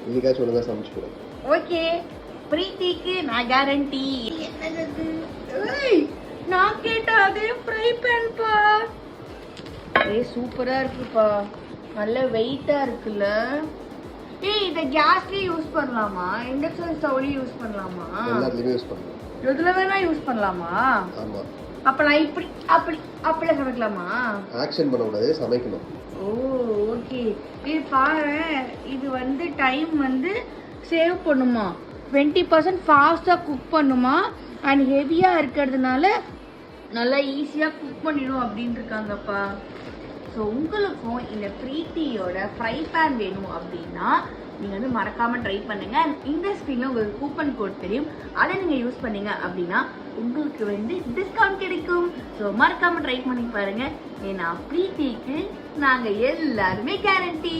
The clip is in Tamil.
இதுக்காச்சும் ஒழுங்கா சமைச்சு கொடு. ஓகே, பிரீத்திக்கு நான் கேரண்டி. என்னது? ஏய், நான் கேட்ட அதே ஃப்ரை பேன்பா. ஏய் சூப்பரா இருக்குப்பா, நல்ல வெயிட்டா இருக்குல்ல. ஏய் இத கேஸ்லயே யூஸ் பண்ணலாமா, இண்டக்ஷன் ஸ்டவ்லயே யூஸ் பண்ணலாமா? எல்லாத்துலயுமே யூஸ் பண்ணலாம். எதுல வேணா யூஸ் பண்ணலாமா? ஆமா. அப்ப நான் இப்படி அப்படி அப்படியே சமைக்கலாமா? ஆக்ஷன் பண்ண கூடாது, சமைக்கணும். ஓ ஓகே. இது பாரு, இது வந்து டைம் வந்து சேவ் பண்ணுமா, 20% ஃபாஸ்ட்டாக குக் பண்ணுமா, அண்ட் ஹெவியாக இருக்கிறதுனால நல்லா ஈஸியாக குக் பண்ணிடும் அப்படின்னு இருக்காங்கப்பா. ஸோ உங்களுக்கும் இந்த பிரீத்தியோட ஃப்ரை பேன் வேணும் அப்படின்னா நீங்கள் வந்து மறக்காமல் ட்ரை பண்ணுங்கள். இந்த ஸ்க்ரீனில் உங்களுக்கு கூப்பன் கோட் தெரியும், அதை நீங்கள் யூஸ் பண்ணீங்க அப்படின்னா உங்களுக்கு வந்து டிஸ்கவுண்ட் கிடைக்கும். ஸோ மறக்காமல் ட்ரை பண்ணி பாருங்கள். ஏன்னா பிரீத்திக்கு நாங்கள் எல்லாருமே கேரண்டி.